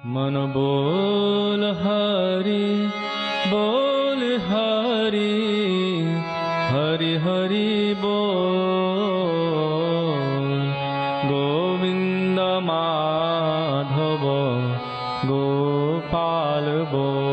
मन बोल हरि हरि हरि बोल। गोविंद माधव गोपाल बोल।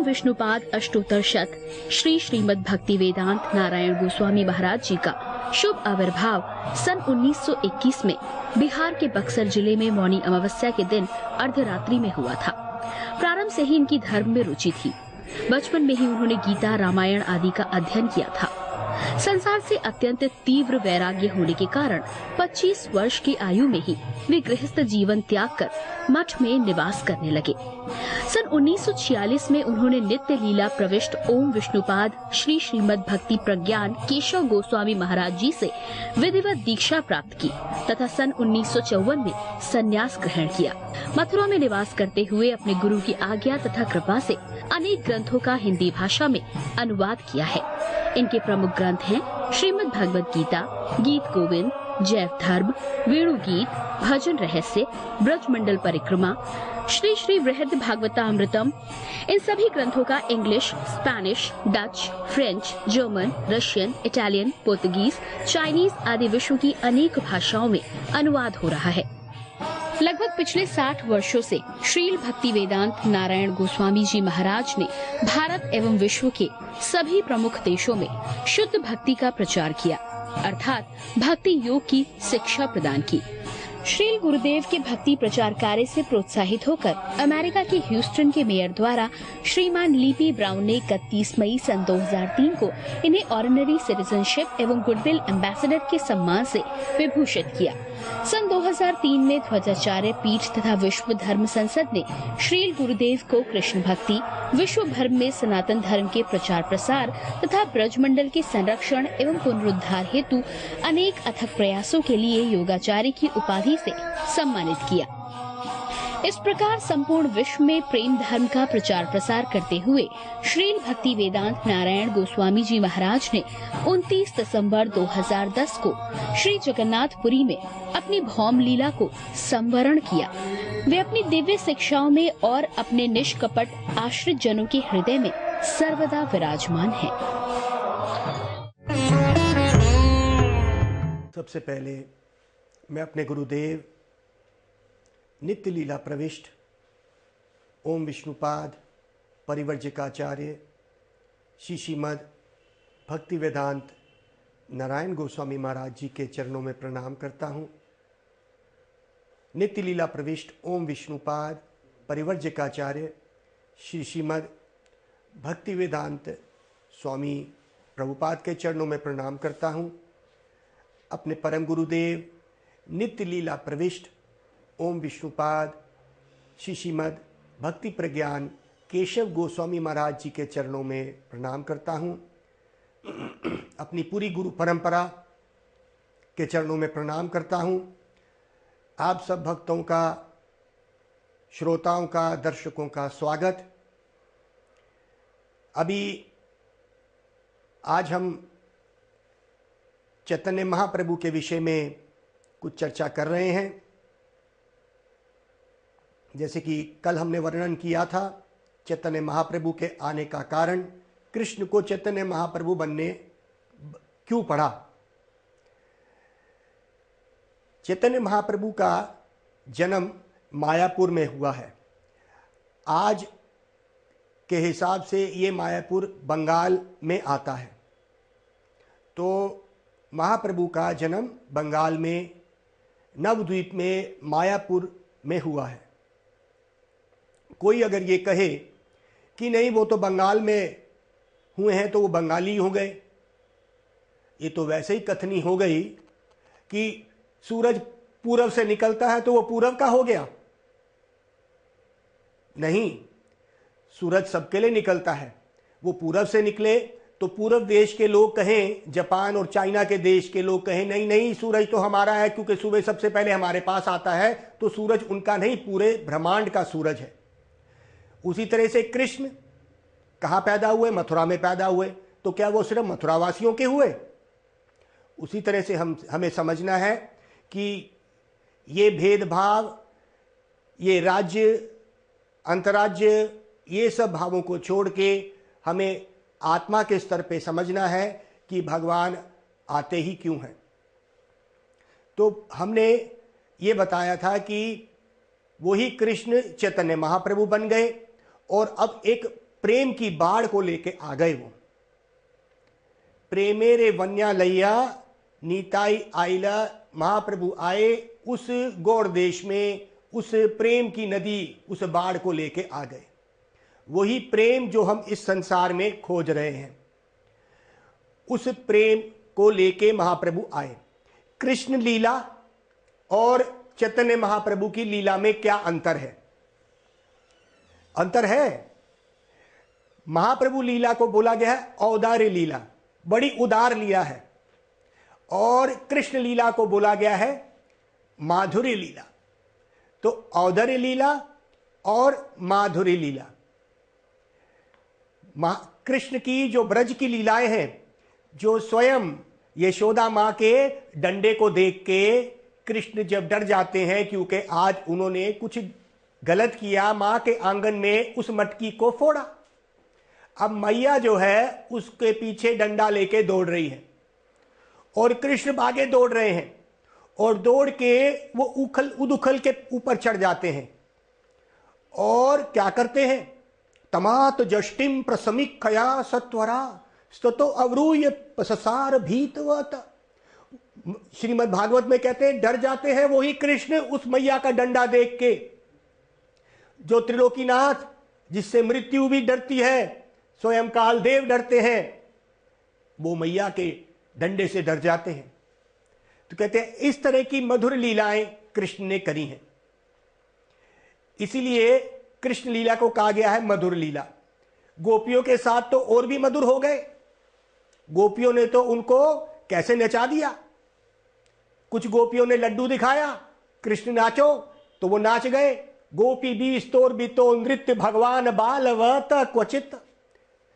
विष्णुपाद अष्टोत्तर शत श्री श्रीमद् भक्ति वेदांत नारायण गोस्वामी महाराज जी का शुभ आविर्भाव सन 1921 में बिहार के बक्सर जिले में मौनी अमावस्या के दिन अर्धरात्रि में हुआ था। प्रारंभ से ही इनकी धर्म में रुचि थी। बचपन में ही उन्होंने गीता रामायण आदि का अध्ययन किया था। संसार से अत्यंत तीव्र वैराग्य होने के कारण 25 वर्ष की आयु में ही वे गृहस्थ जीवन त्याग कर मठ में निवास करने लगे। सन 1946 में उन्होंने नित्य लीला प्रविष्ट ओम विष्णुपाद श्री श्रीमद् भक्ति प्रज्ञान केशव गोस्वामी महाराज जी से विधिवत दीक्षा प्राप्त की तथा सन 1954 में संन्यास ग्रहण किया। मथुरा में निवास करते हुए अपने गुरु की आज्ञा तथा कृपा से अनेक ग्रंथों का हिंदी भाषा में अनुवाद किया है। इनके प्रमुख ग्रंथ हैं श्रीमद् भगवद गीता, गीत गोविंद, जैव धर्म, वेणु गीत, भजन रहस्य, ब्रजमंडल परिक्रमा, श्री श्री वृहद भागवतामृतम। इन सभी ग्रंथों का English, Spanish, Dutch, French, German, Russian, Italian, Portuguese, Chinese आदि विश्व की अनेक भाषाओं में अनुवाद हो रहा है। लगभग पिछले 60 वर्षों से श्रील भक्ति वेदांत नारायण गोस्वामी जी महाराज ने भारत एवं विश्व के सभी प्रमुख देशों में शुद्ध भक्ति का प्रचार किया, अर्थात भक्ति योग की शिक्षा प्रदान की। श्रील गुरुदेव के भक्ति प्रचार कार्य से प्रोत्साहित होकर अमेरिका के ह्यूस्टन के मेयर द्वारा श्रीमान लीपी ब्राउन ने 31 मई सन 2003 को इन्हें ऑर्डिनरी सिटीजनशिप एवं गुडविल एम्बेसडर के सम्मान से विभूषित किया। सन 2003 में ध्वजाचार्य पीठ तथा विश्व धर्म संसद ने श्रील गुरुदेव को कृष्ण भक्ति, विश्व भर में सनातन धर्म के प्रचार प्रसार तथा ब्रजमंडल के संरक्षण एवं पुनरुद्धार हेतु अनेक अथक प्रयासों के लिए योगाचार्य की उपाधि से सम्मानित किया। इस प्रकार संपूर्ण विश्व में प्रेम धर्म का प्रचार प्रसार करते हुए श्रील भक्ति वेदांत नारायण गोस्वामी जी महाराज ने 29 दिसंबर 2010 को श्री जगन्नाथपुरी में अपनी भौम लीला को संवरण किया। वे अपनी दिव्य शिक्षाओं में और अपने निष्कपट आश्रित जनों के हृदय में सर्वदा विराजमान हैं। सबसे पहले मैं अपने गुरुदेव नित्य लीला प्रविष्ट ओम विष्णुपाद परिवर्जकाचार्य श्री श्रीमद् भक्ति वेदांत नारायण गोस्वामी महाराज जी के चरणों में प्रणाम करता हूँ। नित्य लीला प्रविष्ट ओम विष्णुपाद परिवर्जकाचार्य श्री श्रीमद् भक्ति वेदांत स्वामी प्रभुपाद के चरणों में प्रणाम करता हूँ। अपने परम गुरुदेव नित्य लीला प्रविष्ट ओम विष्णुपाद श्री श्रीमद् भक्ति प्रज्ञान केशव गोस्वामी महाराज जी के चरणों में प्रणाम करता हूँ। अपनी पूरी गुरु परंपरा के चरणों में प्रणाम करता हूँ। आप सब भक्तों का, श्रोताओं का, दर्शकों का स्वागत। अभी आज हम चैतन्य महाप्रभु के विषय में कुछ चर्चा कर रहे हैं। जैसे कि कल हमने वर्णन किया था चैतन्य महाप्रभु के आने का कारण, कृष्ण को चैतन्य महाप्रभु बनने क्यों पड़ा। चैतन्य महाप्रभु का जन्म मायापुर में हुआ है। आज के हिसाब से ये मायापुर बंगाल में आता है। तो महाप्रभु का जन्म बंगाल में नवद्वीप में मायापुर में हुआ है। कोई अगर ये कहे कि नहीं वो तो बंगाल में हुए हैं तो वो बंगाली हो गए, ये तो वैसे ही कथनी हो गई कि सूरज पूरब से निकलता है तो वो पूरब का हो गया। नहीं, सूरज सबके लिए निकलता है। वो पूरब से निकले तो पूरब देश के लोग कहें, जापान और चाइना के देश के लोग कहें नहीं नहीं सूरज तो हमारा है क्योंकि सुबह सबसे पहले हमारे पास आता है, तो सूरज उनका नहीं, पूरे ब्रह्मांड का सूरज है। उसी तरह से कृष्ण कहाँ पैदा हुए? मथुरा में पैदा हुए, तो क्या वो सिर्फ मथुरावासियों के हुए? उसी तरह से हमें समझना है कि ये भेदभाव, ये राज्य अंतर्राज्य, ये सब भावों को छोड़ के हमें आत्मा के स्तर पे समझना है कि भगवान आते ही क्यों हैं। तो हमने ये बताया था कि वही कृष्ण चैतन्य महाप्रभु बन गए और अब एक प्रेम की बाढ़ को लेके आ गए। वो प्रेमेरे वन्या लैया नीताई आइला, महाप्रभु आए उस गौड़ देश में, उस प्रेम की नदी, उस बाढ़ को लेके आ गए। वही प्रेम जो हम इस संसार में खोज रहे हैं, उस प्रेम को लेके महाप्रभु आए। कृष्ण लीला और चैतन्य महाप्रभु की लीला में क्या अंतर है? अंतर है, महाप्रभु लीला को बोला गया है औदार्य लीला, बड़ी उदार लीला है, और कृष्ण लीला को बोला गया है माधुर्य लीला। तो औदार्य लीला और माधुर्य लीला, कृष्ण की जो ब्रज की लीलाएं हैं, जो स्वयं यशोदा मां के डंडे को देख के कृष्ण जब डर जाते हैं क्योंकि आज उन्होंने कुछ गलत किया, मां के आंगन में उस मटकी को फोड़ा। अब मैया जो है उसके पीछे डंडा लेके दौड़ रही है और कृष्ण भागे दौड़ रहे हैं, और दौड़ के वो उदुखल के ऊपर चढ़ जाते हैं और क्या करते हैं? तमात जष्टिम प्रसमीक्षया सत्वरा स्ततो अवरूय ससार भीतवत। श्रीमद् भागवत में कहते हैं डर जाते हैं वही कृष्ण उस मैया का डंडा देख के, जो त्रिलोकीनाथ, जिससे मृत्यु भी डरती है, स्वयं काल देव डरते हैं, वो मैया के डंडे से डर जाते हैं। तो कहते हैं इस तरह की मधुर लीलाएं कृष्ण ने करी हैं, इसीलिए कृष्ण लीला को कहा गया है मधुर लीला। गोपियों के साथ तो और भी मधुर हो गए। गोपियों ने तो उनको कैसे नचा दिया। कुछ गोपियों ने लड्डू दिखाया, कृष्ण नाचो, तो वो नाच गए। गोपी भी स्तोर्बितो नृत्य भगवान बालवत क्वचित।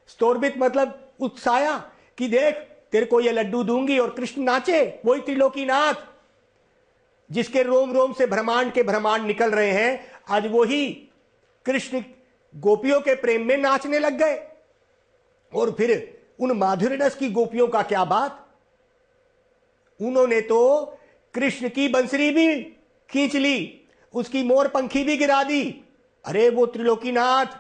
स्तोर्बित मतलब उत्साया कि देख तेरे को ये लड्डू दूंगी, और कृष्ण नाचे। वही त्रिलोकीनाथ जिसके रोम रोम से ब्रह्मांड के ब्रह्मांड निकल रहे हैं, आज वही कृष्ण गोपियों के प्रेम में नाचने लग गए। और फिर उन माधुर्य रस की गोपियों का क्या बात, उन्होंने तो कृष्ण की बंसरी भी खींच ली, उसकी मोर पंखी भी गिरा दी। अरे वो त्रिलोकीनाथ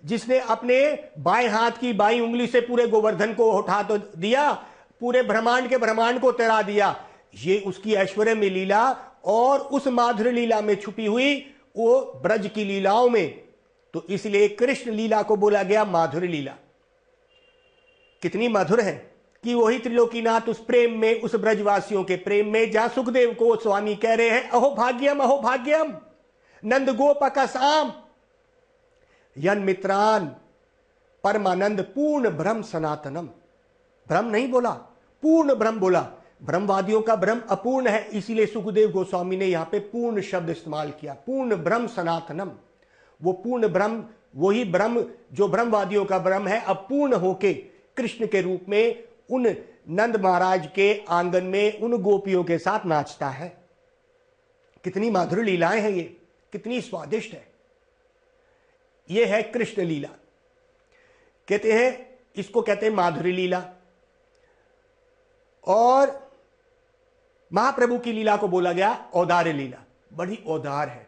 जिसने अपने बाएं हाथ की बाईं उंगली से पूरे गोवर्धन को उठा तो दिया, पूरे ब्रह्मांड के ब्रह्मांड को तैरा दिया, ये उसकी ऐश्वर्य में लीला और उस माधुर्य लीला में छुपी हुई वो ब्रज की लीलाओं में। तो इसलिए कृष्ण लीला को बोला गया माधुर्य लीला। कितनी मधुर है कि वही त्रिलोकीनाथ उस प्रेम में, उस ब्रजवासियों के प्रेम में, जहां सुखदेव को स्वामी कह रहे हैं अहो भाग्यम नंद गोपकसाम यन मित्रान परमानंद पूर्ण ब्रह्म सनातनम। ब्रह्म नहीं बोला, पूर्ण ब्रह्म बोला। ब्रह्मवादियों का ब्रह्म अपूर्ण है, इसीलिए सुखदेव गोस्वामी ने यहां पे पूर्ण शब्द इस्तेमाल किया। पूर्ण ब्रह्म सनातनम, वो पूर्ण ब्रह्म, वही ब्रह्म जो ब्रह्मवादियों का ब्रह्म है, अब पूर्ण होके कृष्ण के रूप में उन नंद महाराज के आंगन में उन गोपियों के साथ नाचता है। कितनी माधुर्य लीलाएं हैं ये, कितनी स्वादिष्ट है। ये है कृष्ण लीला। कहते हैं इसको कहते हैं माधुर्य लीला। और महाप्रभु की लीला को बोला गया औदार्य लीला। बड़ी औदार है,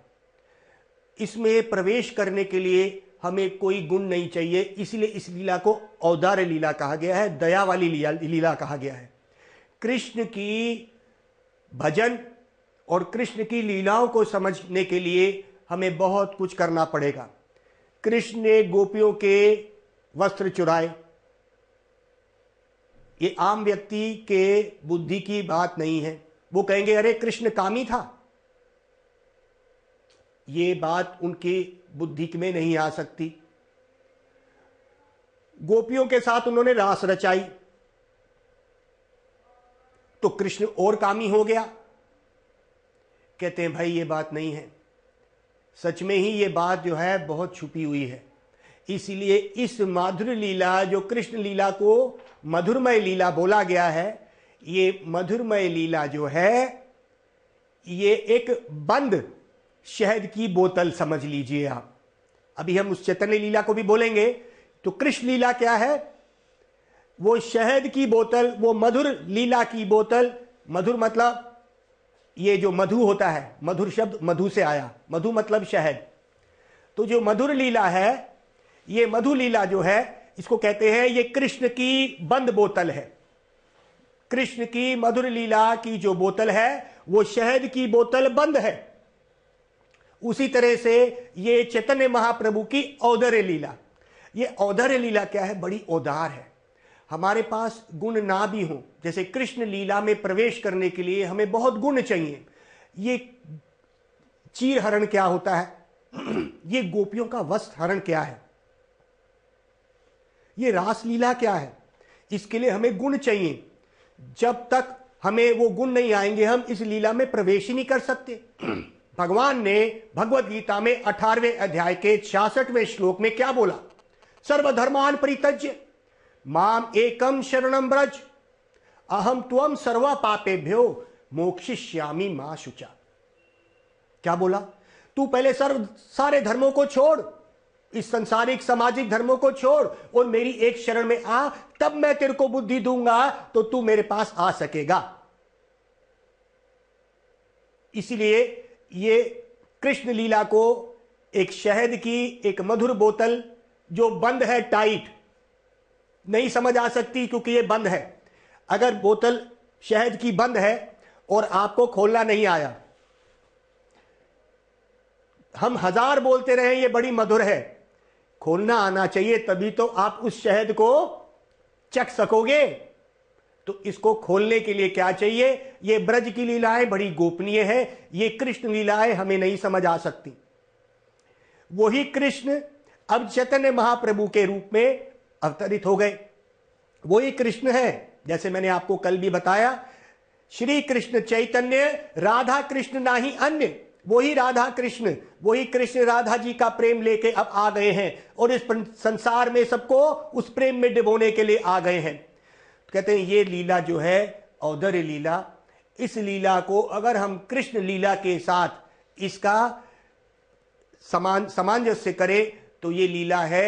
इसमें प्रवेश करने के लिए हमें कोई गुण नहीं चाहिए, इसलिए इस लीला को औदार्य लीला कहा गया है, दया वाली लीला कहा गया है। कृष्ण की भजन और कृष्ण की लीलाओं को समझने के लिए हमें बहुत कुछ करना पड़ेगा। कृष्ण ने गोपियों के वस्त्र चुराए, ये आम व्यक्ति के बुद्धि की बात नहीं है। वो कहेंगे अरे कृष्ण कामी था, ये बात उनकी बुद्धि में नहीं आ सकती। गोपियों के साथ उन्होंने रास रचाई तो कृष्ण और कामी हो गया। कहते हैं भाई ये बात नहीं है, सच में ही ये बात जो है बहुत छुपी हुई है। इसलिए इस माधुर लीला, जो कृष्ण लीला को मधुरमय लीला बोला गया है, ये मधुरमय लीला जो है ये एक बंद शहद की बोतल समझ लीजिए आप। अभी हम उस चैतन्य लीला को भी बोलेंगे। तो कृष्ण लीला क्या है? वो शहद की बोतल, वो मधुर लीला की बोतल। मधुर मतलब ये जो मधु होता है, मधुर शब्द मधु से आया, मधु मतलब शहद। तो जो मधुर लीला है, ये मधु लीला जो है, इसको कहते हैं ये कृष्ण की बंद बोतल है। कृष्ण की मधुर लीला की जो बोतल है वो शहद की बोतल बंद है। उसी तरह से ये चैतन्य महाप्रभु की औदर्य लीला, ये औदर्य लीला क्या है? बड़ी औदार है। हमारे पास गुण ना भी हो, जैसे कृष्ण लीला में प्रवेश करने के लिए हमें बहुत गुण चाहिए। ये चीर हरण क्या होता है? ये गोपियों का वस्त्र हरण क्या है? ये रासलीला क्या है? इसके लिए हमें गुण चाहिए। जब तक हमें वो गुण नहीं आएंगे हम इस लीला में प्रवेश ही नहीं कर सकते। भगवान ने भगवत गीता में 18वें अध्याय के 66वें श्लोक में क्या बोला? सर्वधर्मान परित्यज्य माम एकम शरणम ब्रज अहम त्वम सर्व पापेभ्यो मोक्षयिष्यामि मा शुचा। क्या बोला? तू पहले सारे धर्मों को छोड़, इस संसारिक सामाजिक धर्मों को छोड़ और मेरी एक शरण में आ, तब मैं तेरे को बुद्धि दूंगा तो तू मेरे पास आ सकेगा। इसलिए ये कृष्ण लीला को एक शहद की एक मधुर बोतल जो बंद है, टाइट, नहीं समझ आ सकती क्योंकि ये बंद है। अगर बोतल शहद की बंद है और आपको खोलना नहीं आया, हम 1000 बोलते रहे ये बड़ी मधुर है, खोलना आना चाहिए, तभी तो आप उस शहद को चख सकोगे। तो इसको खोलने के लिए क्या चाहिए? ये ब्रज की लीलाएं बड़ी गोपनीय है, ये कृष्ण लीलाएं हमें नहीं समझ आ सकती। वही कृष्ण अब चैतन्य महाप्रभु के रूप में अवतरित हो गए। वही कृष्ण है, जैसे मैंने आपको कल भी बताया, श्री कृष्ण चैतन्य राधा कृष्ण नाही अन्य। वही राधा कृष्ण, वही कृष्ण राधा जी का प्रेम लेके अब आ गए हैं और इस संसार में सबको उस प्रेम में डुबोने के लिए आ गए हैं। कहते हैं ये लीला जो है औदर्य लीला, इस लीला को अगर हम कृष्ण लीला के साथ इसका सामंजस्य करें तो ये लीला है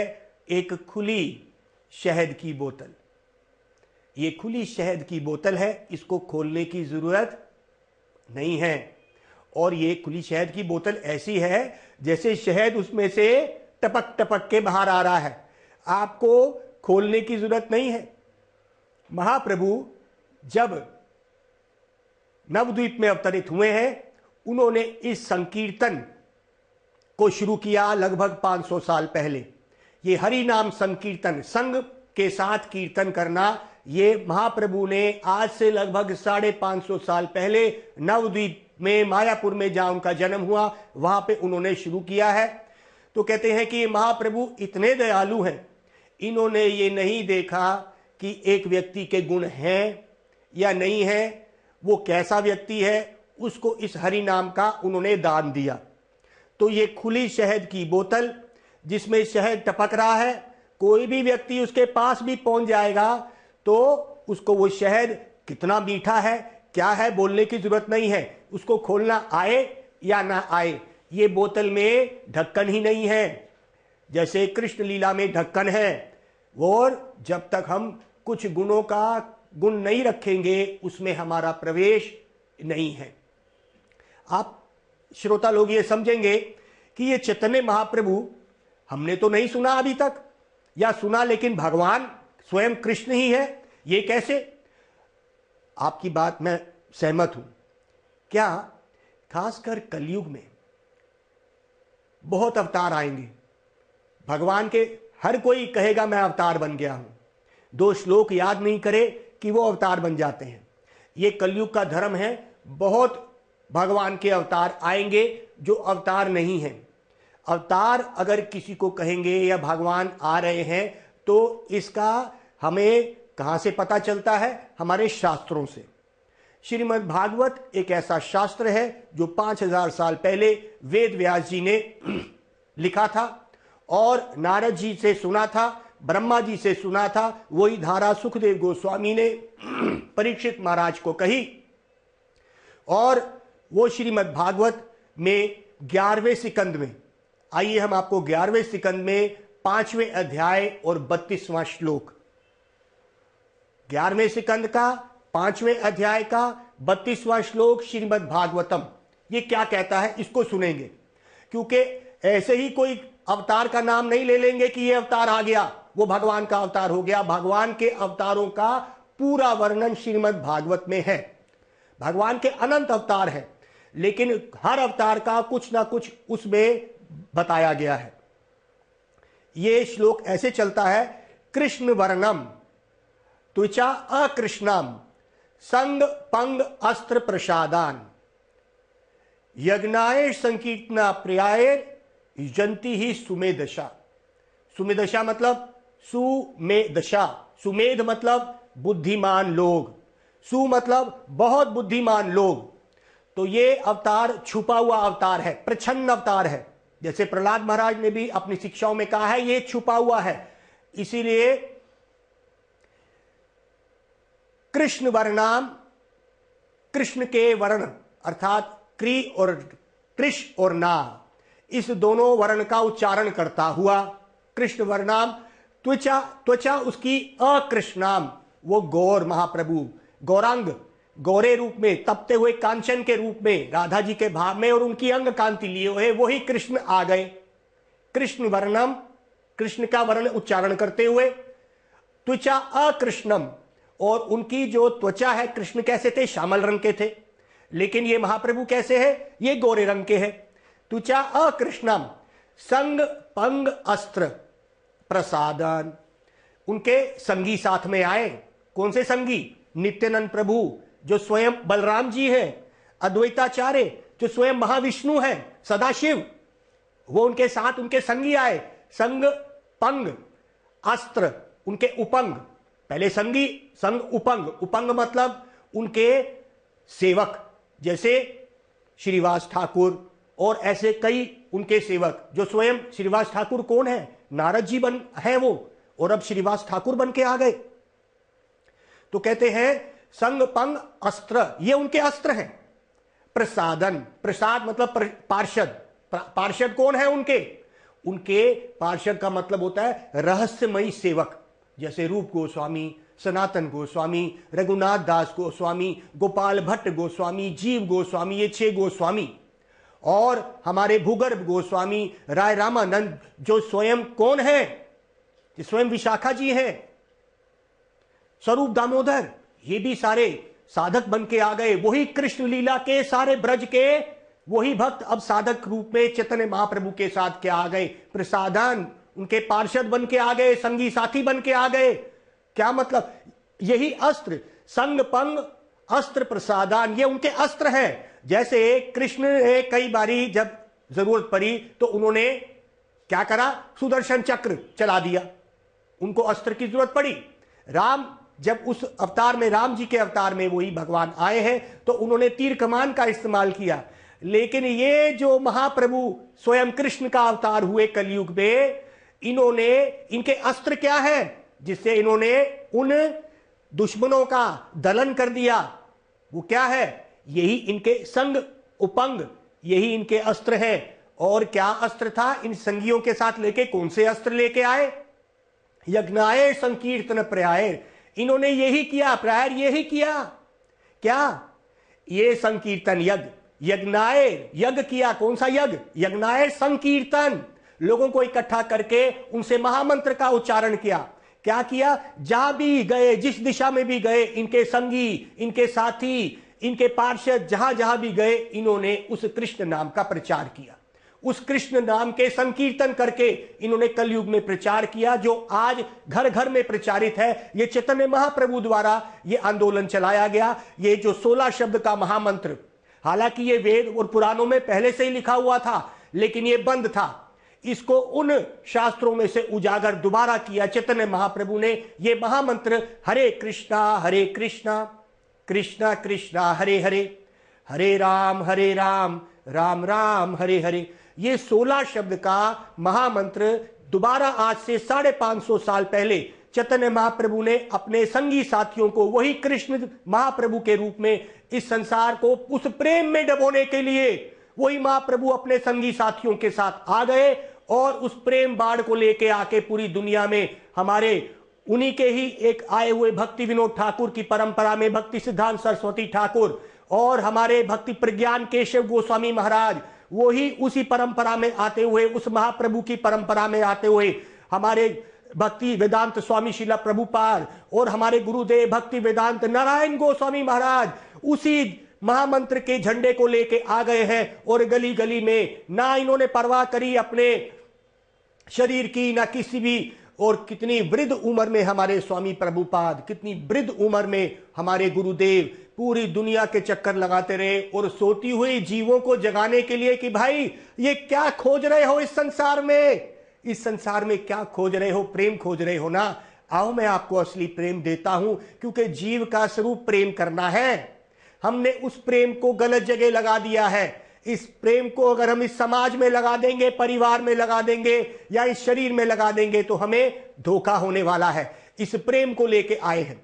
एक खुली शहद की बोतल। ये खुली शहद की बोतल है, इसको खोलने की जरूरत नहीं है। और ये खुली शहद की बोतल ऐसी है जैसे शहद उसमें से टपक टपक के बाहर आ रहा है, आपको खोलने की जरूरत नहीं है। महाप्रभु जब नवद्वीप में अवतरित हुए हैं, उन्होंने इस संकीर्तन को शुरू किया लगभग 500 साल पहले। ये हरि नाम संकीर्तन, संग के साथ कीर्तन करना, ये महाप्रभु ने आज से लगभग 550 साल पहले नवद्वीप में मायापुर में जहां उनका जन्म हुआ वहां पे उन्होंने शुरू किया है। तो कहते हैं कि महाप्रभु इतने दयालु हैं, इन्होंने ये नहीं देखा कि एक व्यक्ति के गुण हैं या नहीं है, वो कैसा व्यक्ति है, उसको इस हरि नाम का उन्होंने दान दिया। तो ये खुली शहद की बोतल जिसमें शहद टपक रहा है, कोई भी व्यक्ति उसके पास भी पहुंच जाएगा तो उसको वो शहद कितना मीठा है क्या है बोलने की जरूरत नहीं है, उसको खोलना आए या ना आए। ये बोतल में ढक्कन ही नहीं है, जैसे कृष्ण लीला में ढक्कन है। और जब तक हम कुछ गुणों का गुण नहीं रखेंगे उसमें हमारा प्रवेश नहीं है। आप श्रोता लोग ये समझेंगे कि ये चैतन्य महाप्रभु हमने तो नहीं सुना अभी तक, या सुना लेकिन भगवान स्वयं कृष्ण ही है, ये कैसे? आपकी बात मैं सहमत हूं। क्या खासकर कलयुग में बहुत अवतार आएंगे, भगवान के हर कोई कहेगा मैं अवतार बन गया हूं, 2 श्लोक याद नहीं करे कि वो अवतार बन जाते हैं। ये कलयुग का धर्म है, बहुत भगवान के अवतार आएंगे जो अवतार नहीं हैं। अवतार अगर किसी को कहेंगे या भगवान आ रहे हैं तो इसका हमें कहाँ से पता चलता है? हमारे शास्त्रों से। श्रीमद् भागवत एक ऐसा शास्त्र है जो 5000 साल पहले वेद व्यास जी ने लिखा था और नारद जी से सुना था, ब्रह्मा जी से सुना था। वही धारा सुखदेव गोस्वामी ने परीक्षित महाराज को कही और वो श्रीमद् भागवत में 11वें सिकंद में, आइए हम आपको 11वें सिकंद में 5वें अध्याय और 32वां श्लोक, 11वें सिकंद का 5वें अध्याय का 32वां श्लोक श्रीमद् भागवतम, ये क्या कहता है इसको सुनेंगे। क्योंकि ऐसे ही कोई अवतार का नाम नहीं ले लेंगे कि ये अवतार आ गया वो भगवान का अवतार हो गया। भगवान के अवतारों का पूरा वर्णन श्रीमद् भागवत में है। भगवान के अनंत अवतार हैं, लेकिन हर अवतार का कुछ ना कुछ उसमें बताया गया है। ये श्लोक ऐसे चलता है, कृष्ण वर्णम त्वचा अकृष्णम संग पंग अस्त्र प्रसादान यज्ञाय संकीर्तना प्रियाय जंती ही सुमेधशा। सुमेधशा मतलब सुमेधशा, सुमेध मतलब बुद्धिमान लोग, सु मतलब बहुत बुद्धिमान लोग। तो ये अवतार छुपा हुआ अवतार है, प्रच्छन्न अवतार है। जैसे प्रहलाद महाराज ने भी अपनी शिक्षाओं में कहा है ये छुपा हुआ है। इसीलिए कृष्ण वर्णाम, कृष्ण के वर्ण अर्थात क्री और कृष और ना, इस दोनों वर्ण का उच्चारण करता हुआ कृष्ण वर्णाम, त्वचा, त्वचा उसकी अकृष्णाम, वो गौर महाप्रभु, गौरांग, गौरे रूप में, तपते हुए कांचन के रूप में राधा जी के भाव में और उनकी अंग कांति लिए हुए वही कृष्ण आ गए। कृष्ण वर्णम, कृष्ण का वर्ण उच्चारण करते हुए, त्वचा अकृष्णम, और उनकी जो त्वचा है, कृष्ण कैसे थे? श्यामल रंग के थे, लेकिन ये महाप्रभु कैसे है? ये गोरे रंग के हैं। त्वचा अकृष्णम संग पंग अस्त्र प्रसादन, उनके संगी साथ में आए। कौन से संगी? नित्यानंद प्रभु जो स्वयं बलराम जी हैं, अद्वैताचार्य जो स्वयं महाविष्णु हैं, सदाशिव, वो उनके साथ उनके संगी आए। संग पंग अस्त्र, उनके उपंग, पहले संगी संग उपंग, उपंग मतलब उनके सेवक, जैसे श्रीवास ठाकुर और ऐसे कई उनके सेवक जो स्वयं श्रीवास ठाकुर कौन है? नारद जी बन है वो, और अब श्रीवास ठाकुर बन के आ गए। तो कहते हैं संग पंग अस्त्र, ये उनके अस्त्र हैं। प्रसादन, प्रसाद मतलब पार्षद, पार्षद कौन है उनके? उनके पार्षद का मतलब होता है रहस्यमयी सेवक, जैसे रूप गोस्वामी, सनातन गोस्वामी, रघुनाथ दास गोस्वामी, गोपाल भट्ट गोस्वामी, जीव गोस्वामी, ये 6 गोस्वामी, और हमारे भूगर्भ गोस्वामी राय रामानंद जो स्वयं कौन है? स्वयं विशाखा जी हैं, स्वरूप दामोदर, ये भी सारे साधक बन के आ गए। वही कृष्ण लीला के सारे ब्रज के वही भक्त अब साधक रूप में चैतन्य महाप्रभु के साथ क्या आ गए? प्रसादन, उनके पार्षद बन के आ गए, संगी साथी बन के आ गए। क्या मतलब? यही अस्त्र, संग पंग अस्त्र प्रसादन, ये उनके अस्त्र हैं। जैसे कृष्ण ने कई बारी जब जरूरत पड़ी तो उन्होंने क्या करा? सुदर्शन चक्र चला दिया, उनको अस्त्र की जरूरत पड़ी। राम जब उस अवतार में, राम जी के अवतार में वही भगवान आए हैं, तो उन्होंने तीर कमान का इस्तेमाल किया। लेकिन ये जो महाप्रभु स्वयं कृष्ण का अवतार हुए कलयुग में, इन्होंने, इनके अस्त्र क्या है जिससे इन्होंने उन दुश्मनों का दलन कर दिया? वो क्या है? यही इनके संग उपंग, यही इनके अस्त्र है। और क्या अस्त्र था इन संगियों के साथ लेके? कौन से अस्त्र लेके आए? यज्ञाय संकीर्तन प्रयाय, इन्होंने यही किया, प्रायर यही किया। क्या? ये संकीर्तन यज्ञ, यज्ञाय, यज्ञ किया। कौन सा यज्ञ? यज्ञाय संकीर्तन, लोगों को इकट्ठा करके उनसे महामंत्र का उच्चारण किया। क्या किया? जहां भी गए, जिस दिशा में भी गए, इनके संगी, इनके साथी, इनके पार्षद जहां जहां भी गए, इन्होंने उस कृष्ण नाम का प्रचार किया। उस कृष्ण नाम के संकीर्तन करके इन्होंने कलयुग में प्रचार किया, जो आज घर घर में प्रचारित है। ये चैतन्य महाप्रभु द्वारा ये आंदोलन चलाया गया। ये जो 16 शब्द का महामंत्र हालांकि ये वेद और पुराणों में पहले से ही लिखा हुआ था, लेकिन ये बंद था। इसको उन शास्त्रों में से उजागर दोबारा किया चैतन्य महाप्रभु ने। ये महामंत्र हरे कृष्णा कृष्णा कृष्णा हरे हरे, हरे राम राम राम हरे हरे, ये 16 शब्द का महामंत्र दोबारा आज से 550 साल पहले चैतन्य महाप्रभु ने अपने संगी साथियों को, वही कृष्ण महाप्रभु के रूप में, इस संसार को उस प्रेम में डुबोने के लिए वही महाप्रभु अपने संगी साथियों के साथ आ गए और उस प्रेम बाढ़ को लेके आके पूरी दुनिया में हमारे उन्हीं के ही एक आए हुए भक्ति विनोद ठाकुर की परंपरा में भक्ति सिद्धांत सरस्वती ठाकुर और हमारे भक्ति प्रज्ञान केशव गोस्वामी महाराज, वो ही उसी परंपरा में आते हुए, उस महाप्रभु की परंपरा में आते हुए हमारे भक्ति वेदांत स्वामी शिला प्रभुपाद और हमारे गुरुदेव भक्ति वेदांत नारायण गोस्वामी महाराज उसी महामंत्र के झंडे को लेके आ गए हैं। और गली गली में ना इन्होंने परवाह करी अपने शरीर की, ना किसी भी, और कितनी वृद्ध उम्र में हमारे स्वामी प्रभुपाद, कितनी वृद्ध उम्र में हमारे गुरुदेव पूरी दुनिया के चक्कर लगाते रहे और सोती हुई जीवों को जगाने के लिए कि भाई ये क्या खोज रहे हो इस संसार में, इस संसार में क्या खोज रहे हो, प्रेम खोज रहे हो ना, आओ मैं आपको असली प्रेम देता हूं। क्योंकि जीव का स्वरूप प्रेम करना है। हमने उस प्रेम को गलत जगह लगा दिया है। इस प्रेम को अगर हम इस समाज में लगा देंगे, परिवार में लगा देंगे या इस शरीर में लगा देंगे तो हमें धोखा होने वाला है। इस प्रेम को लेके आए हैं,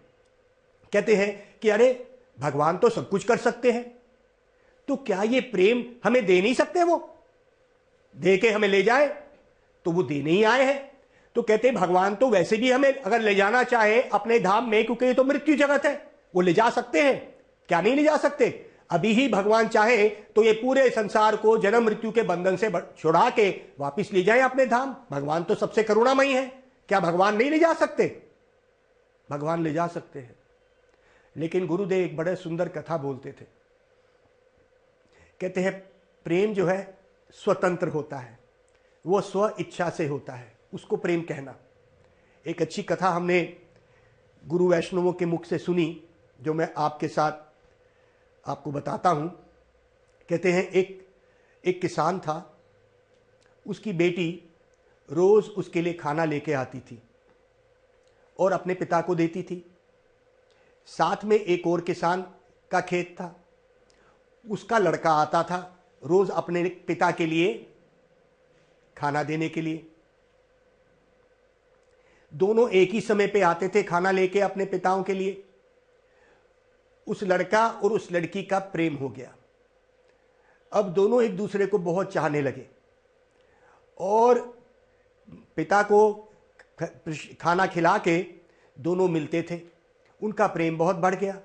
कहते हैं कि अरे भगवान तो सब कुछ कर सकते हैं, तो क्या ये प्रेम हमें दे नहीं सकते? वो दे के हमें ले जाए, तो वो देने ही आए हैं। तो कहते हैं भगवान तो वैसे भी हमें अगर ले जाना चाहे अपने धाम में, क्योंकि ये तो मृत्यु जगत है, वो ले जा सकते हैं, क्या नहीं ले जा सकते? अभी ही भगवान चाहे तो ये पूरे संसार को जन्म मृत्यु के बंधन से छुड़ा के वापिस ले जाए अपने धाम। भगवान तो सबसे करुणामयी है, क्या भगवान नहीं ले जा सकते? भगवान ले जा सकते हैं। लेकिन गुरुदेव एक बड़े सुंदर कथा बोलते थे, कहते हैं प्रेम जो है स्वतंत्र होता है, वो स्व इच्छा से होता है, उसको प्रेम कहना। एक अच्छी कथा हमने गुरु वैष्णवों के मुख से सुनी, जो मैं आपके साथ आपको बताता हूं। कहते हैं एक किसान था, उसकी बेटी रोज उसके लिए खाना लेके आती थी और अपने पिता को देती थी। साथ में एक और किसान का खेत था, उसका लड़का आता था रोज अपने पिता के लिए खाना देने के लिए। दोनों एक ही समय पे आते थे खाना लेके अपने पिताओं के लिए। उस लड़का और उस लड़की का प्रेम हो गया। अब दोनों एक दूसरे को बहुत चाहने लगे और पिता को खाना खिला के दोनों मिलते थे, उनका प्रेम बहुत बढ़ गया।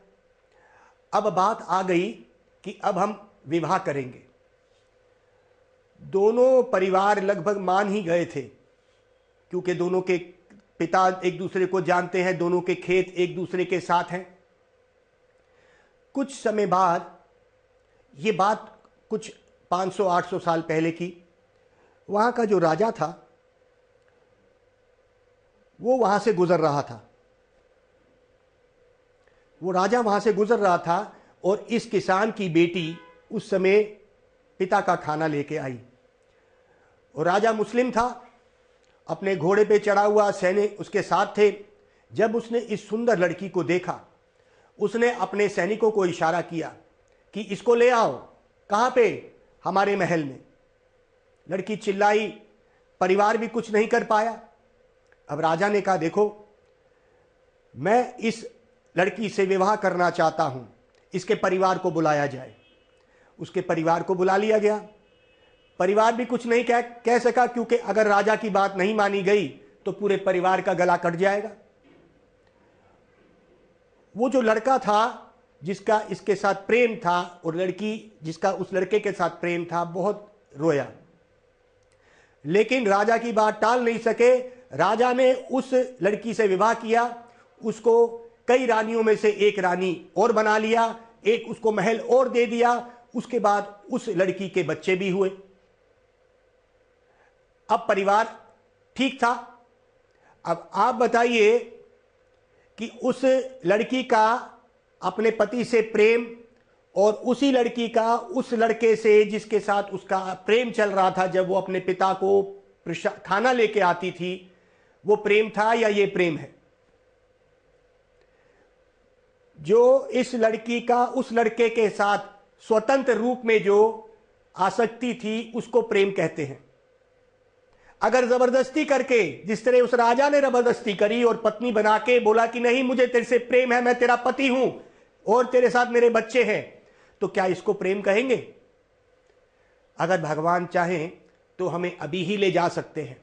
अब बात आ गई कि अब हम विवाह करेंगे। दोनों परिवार लगभग मान ही गए थे, क्योंकि दोनों के पिता एक दूसरे को जानते हैं, दोनों के खेत एक दूसरे के साथ हैं। कुछ समय बाद, ये बात कुछ 500-800 साल पहले की, वहां का जो राजा था वो वहां से गुजर रहा था। वो राजा वहां से गुजर रहा था और इस किसान की बेटी उस समय पिता का खाना लेके आई। और राजा मुस्लिम था, अपने घोड़े पे चढ़ा हुआ सैनिक उसके साथ थे। जब उसने इस सुंदर लड़की को देखा, उसने अपने सैनिकों को इशारा किया कि इसको ले आओ। कहाँ पे? हमारे महल में। लड़की चिल्लाई, परिवार भी कुछ नहीं कर पाया। अब राजा ने कहा देखो, मैं इस लड़की से विवाह करना चाहता हूं, इसके परिवार को बुलाया जाए। उसके परिवार को बुला लिया गया। परिवार भी कुछ नहीं कह सका, क्योंकि अगर राजा की बात नहीं मानी गई तो पूरे परिवार का गला कट जाएगा। वो जो लड़का था जिसका इसके साथ प्रेम था और लड़की जिसका उस लड़के के साथ प्रेम था, बहुत रोया। लेकिन राजा की बात टाल नहीं सके। राजा ने उस लड़की से विवाह किया, उसको कई रानियों में से एक रानी और बना लिया, एक उसको महल और दे दिया। उसके बाद उस लड़की के बच्चे भी हुए। अब परिवार ठीक था। अब आप बताइए कि उस लड़की का अपने पति से प्रेम और उसी लड़की का उस लड़के से जिसके साथ उसका प्रेम चल रहा था, जब वो अपने पिता को खाना लेके आती थी, वो प्रेम था या ये प्रेम है? जो इस लड़की का उस लड़के के साथ स्वतंत्र रूप में जो आसक्ति थी उसको प्रेम कहते हैं। अगर जबरदस्ती करके, जिस तरह उस राजा ने जबरदस्ती करी और पत्नी बना के बोला कि नहीं मुझे तेरे से प्रेम है, मैं तेरा पति हूं और तेरे साथ मेरे बच्चे हैं, तो क्या इसको प्रेम कहेंगे? अगर भगवान चाहें तो हमें अभी ही ले जा सकते हैं,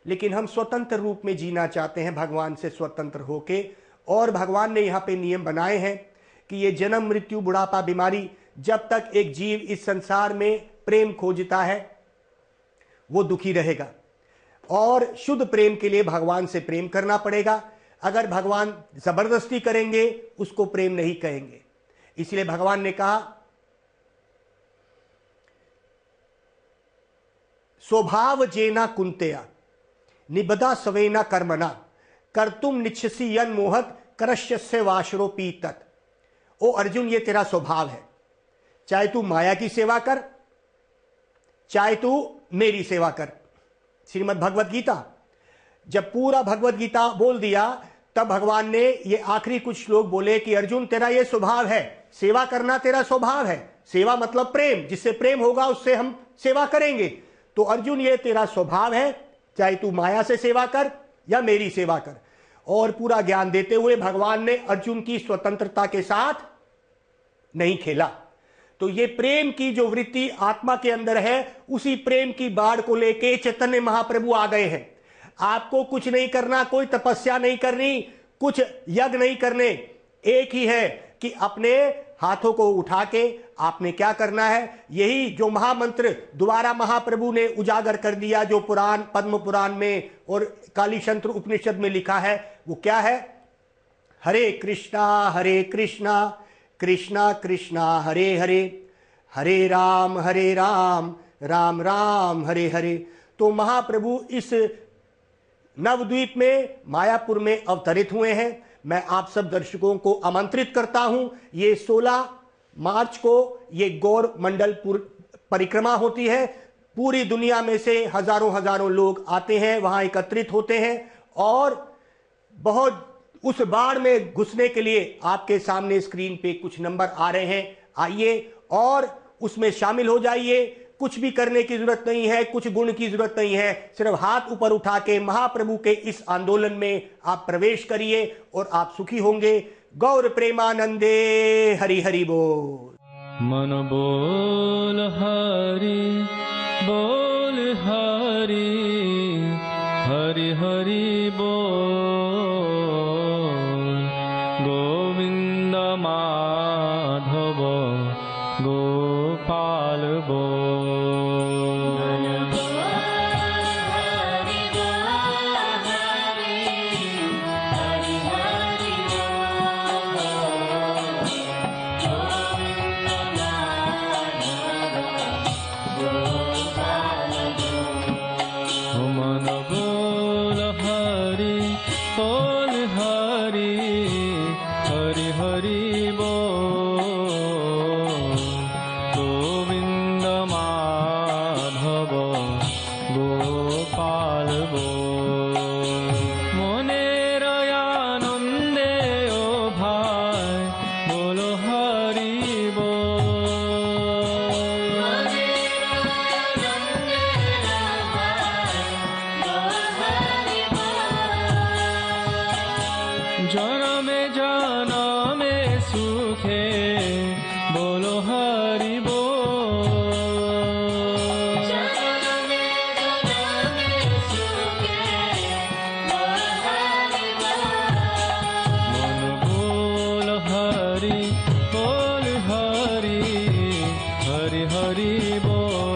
लेकिन हम स्वतंत्र रूप में जीना चाहते हैं, भगवान से स्वतंत्र होके। और भगवान ने यहाँ पे नियम बनाए हैं कि ये जन्म, मृत्यु, बुढ़ापा, बीमारी, जब तक एक जीव इस संसार में प्रेम खोजता है वो दुखी रहेगा। और शुद्ध प्रेम के लिए भगवान से प्रेम करना पड़ेगा। अगर भगवान जबरदस्ती करेंगे उसको प्रेम नहीं कहेंगे। इसलिए भगवान ने कहा स्वभाव जेना कुंतेया निबदा सवेना कर्मना कर्तुम निच्छसी यन मोहत करश्य वाशरो पीतत। ओ अर्जुन, ये तेरा स्वभाव है, चाहे तू माया की सेवा कर, चाहे तू मेरी सेवा कर। श्रीमद् भगवत गीता, जब पूरा भगवत गीता बोल दिया तब भगवान ने ये आखिरी कुछ श्लोक बोले कि अर्जुन तेरा ये स्वभाव है, सेवा करना तेरा स्वभाव है। सेवा मतलब प्रेम, जिससे प्रेम होगा उससे हम सेवा करेंगे। तो अर्जुन ये तेरा स्वभाव है, चाहे तू माया से सेवा कर या मेरी सेवा कर। और पूरा ज्ञान देते हुए भगवान ने अर्जुन की स्वतंत्रता के साथ नहीं खेला। तो ये प्रेम की जो वृत्ति आत्मा के अंदर है, उसी प्रेम की बाढ़ को लेके चैतन्य महाप्रभु आ गए हैं। आपको कुछ नहीं करना, कोई तपस्या नहीं करनी, कुछ यज्ञ नहीं करने, एक ही है कि अपने हाथों को उठा के आपने क्या करना है। यही जो महामंत्र दोबारा महाप्रभु ने उजागर कर दिया, जो पुराण, पद्म पुराण में और कालीशंत्र उपनिषद में लिखा है, वो क्या है? हरे कृष्णा कृष्णा कृष्णा हरे हरे, हरे राम राम राम हरे हरे। तो महाप्रभु इस नवद्वीप में, मायापुर में अवतरित हुए हैं। मैं आप सब दर्शकों को आमंत्रित करता हूं, ये 16 मार्च को ये गौर मंडल परिक्रमा होती है। पूरी दुनिया में से हजारों लोग आते हैं, वहां एकत्रित होते हैं और बहुत उस बाढ़ में घुसने के लिए आपके सामने स्क्रीन पे कुछ नंबर आ रहे हैं, आइए और उसमें शामिल हो जाइए। कुछ भी करने की जरूरत नहीं है, कुछ गुण की जरूरत नहीं है, सिर्फ हाथ ऊपर उठा के महाप्रभु के इस आंदोलन में आप प्रवेश करिए और आप सुखी होंगे। गौर प्रेमानंदे, हरि हरि बोल। मन बोल हरि बोल, हरि हरि हरि बोल, गोविंद माधव गोपाल बोल। मन बोल हरि बोल, हरि हरि हरि बोल, गोविंद माधव गोपाल बोल। मनेर आनंदे ओ भाई बोलो हरि बोल। जनमे जनमे सुखे बोलो हरि बोल। मन बोल हरि बोल, हरि हरि हरि बोल।